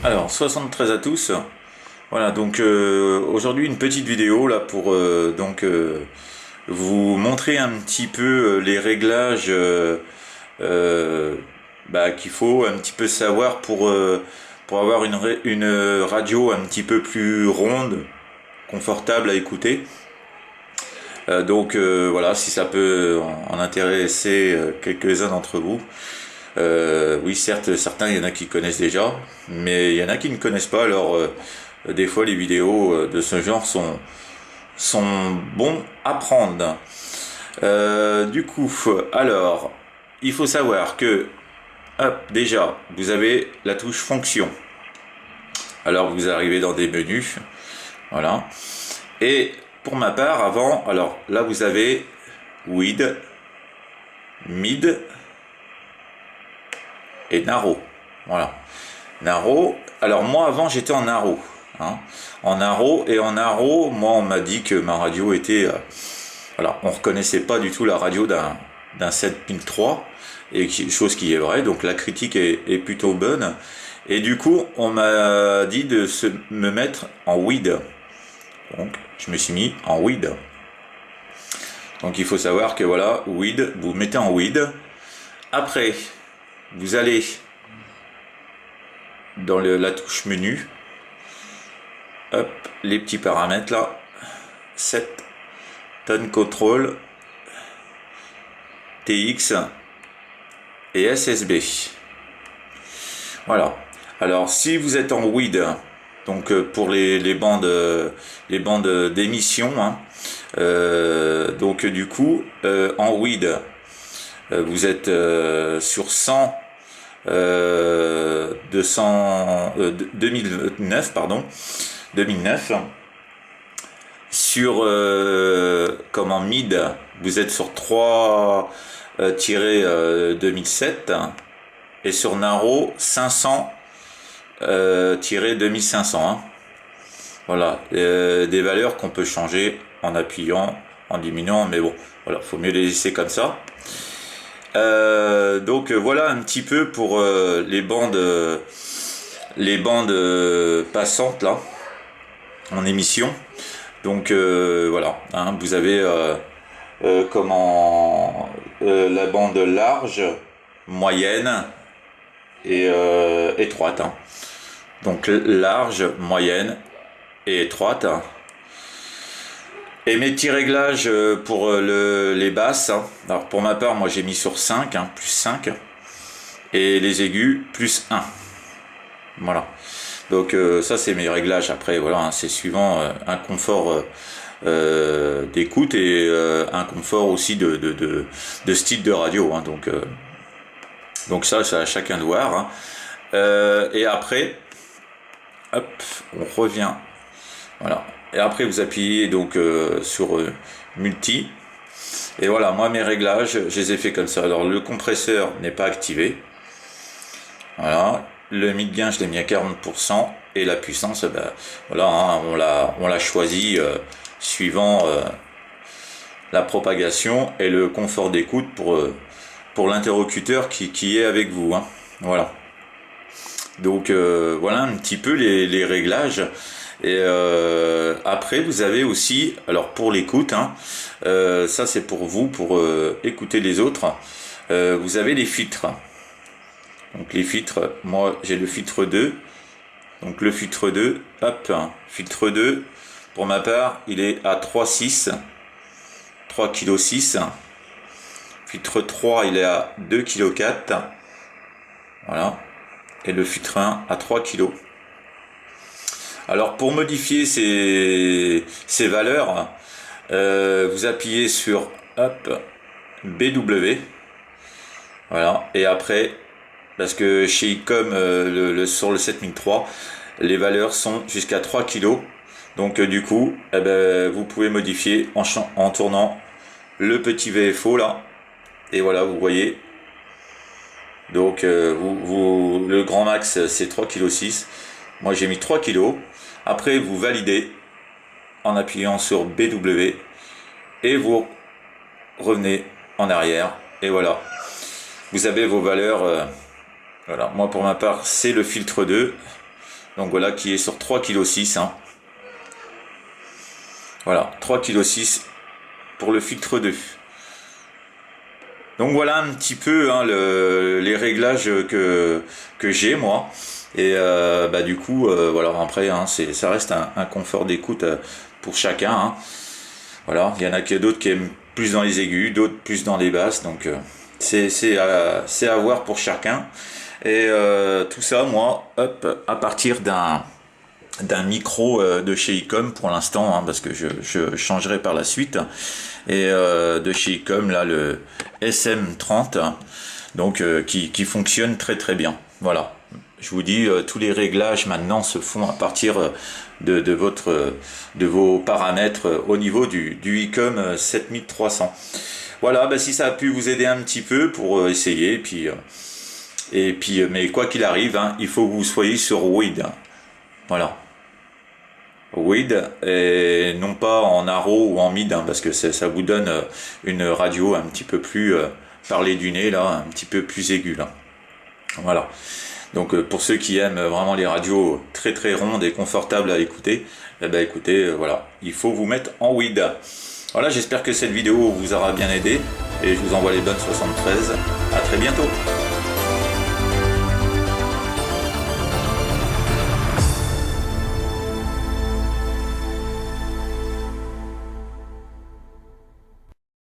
Alors, 73 à tous. Voilà, donc aujourd'hui une petite vidéo là pour vous montrer un petit peu les réglages qu'il faut un petit peu savoir pour avoir une radio un petit peu plus ronde, confortable à écouter. Voilà, si ça peut en intéresser quelques-uns d'entre vous. Oui, certes, certains, il y en a qui connaissent déjà, mais il y en a qui ne connaissent pas. Alors, des fois, les vidéos de ce genre sont bons à prendre. Du coup, alors, il faut savoir que, hop, déjà, vous avez la touche fonction. Alors, vous arrivez dans des menus, voilà. Et pour ma part, avant, alors là, vous avez Wide, Mid et Narrow. Voilà. Narrow. Alors moi avant j'étais en Narrow. Hein. En Narrow, et en Narrow, moi on m'a dit que ma radio était... voilà, on reconnaissait pas du tout la radio d'un 7003, et chose qui est vraie, donc la critique est plutôt bonne. Et du coup on m'a dit de me mettre en Wide. Donc je me suis mis en Wide. Donc il faut savoir que voilà, Wide, vous mettez en Wide. Après, vous allez dans la touche menu, hop, les petits paramètres là, set, tone control, TX et SSB. Voilà. Alors si vous êtes en WID, donc pour les bandes d'émission, hein, donc du coup en WID, vous êtes sur 100 2009 pardon 2009 sur comment mid vous êtes sur 3 2007 et sur narrow 500 2500 hein. Voilà, des valeurs qu'on peut changer en appuyant, en diminuant, mais bon voilà, faut mieux les laisser comme ça. Voilà un petit peu pour les bandes passantes là en émission. Donc voilà, hein, vous avez la bande large, moyenne et étroite. Hein. Donc large, moyenne et étroite. Hein. Et mes petits réglages pour les basses, hein. Alors pour ma part, moi j'ai mis sur 5, hein, plus 5, et les aigus, plus 1. Voilà. Donc ça c'est mes réglages. Après voilà, hein, c'est suivant un confort d'écoute et un confort aussi de style de radio. Hein. Donc ça c'est à chacun de voir. Hein. Et après, hop, on revient. Voilà. Et après vous appuyez donc sur multi, et voilà, moi mes réglages je les ai fait comme ça. Alors le compresseur n'est pas activé, voilà, le mid-gain je l'ai mis à 40%, et la puissance voilà, hein, on l'a choisi suivant la propagation et le confort d'écoute pour l'interlocuteur qui est avec vous, hein. Voilà, donc voilà un petit peu les réglages. Et après vous avez aussi, alors pour l'écoute, hein, ça c'est pour vous, pour écouter les autres, vous avez les filtres. Donc les filtres, moi j'ai le filtre 2, donc le filtre 2, hop, filtre 2, pour ma part il est à 3,6 3,6 kg. Filtre 3 il est à 2,4 kg, voilà, et le filtre 1 à 3 kg. Alors pour modifier ces valeurs, vous appuyez sur hop, BW, voilà, et après, parce que chez ICOM sur le 7003, les valeurs sont jusqu'à 3 kg, donc du coup vous pouvez modifier en tournant le petit VFO là, et voilà, vous voyez, donc le grand max c'est 3,6 kg, moi j'ai mis 3 kg. Après, vous validez en appuyant sur BW et vous revenez en arrière. Et voilà, vous avez vos valeurs. Voilà, moi pour ma part, c'est le filtre 2. Donc voilà, qui est sur 3,6 kg. Hein. Voilà, 3,6 kg pour le filtre 2. Donc voilà un petit peu hein, les réglages que j'ai moi. Et du coup, voilà, après, hein, ça reste un confort d'écoute pour chacun. Hein. Voilà, il y en a d'autres qui aiment plus dans les aigus, d'autres plus dans les basses. Donc c'est à voir pour chacun. Et tout ça, moi, hop, à partir d'un micro de chez Icom pour l'instant, hein, parce que je changerai par la suite. Et de chez Icom, là, le SM30, donc qui fonctionne très très bien. Voilà. Je vous dis, tous les réglages maintenant se font à partir de vos paramètres au niveau du Icom 7300. Voilà, si ça a pu vous aider un petit peu pour essayer, et puis, mais quoi qu'il arrive, hein, il faut que vous soyez sur WID. Voilà. WID et non pas en arrow ou en mid, hein, parce que ça vous donne une radio un petit peu plus parler du nez là, un petit peu plus aiguë là. Voilà. Donc pour ceux qui aiment vraiment les radios très très rondes et confortables à écouter, écoutez, voilà, il faut vous mettre en WID. Voilà, j'espère que cette vidéo vous aura bien aidé et je vous envoie les bonnes 73. À très bientôt.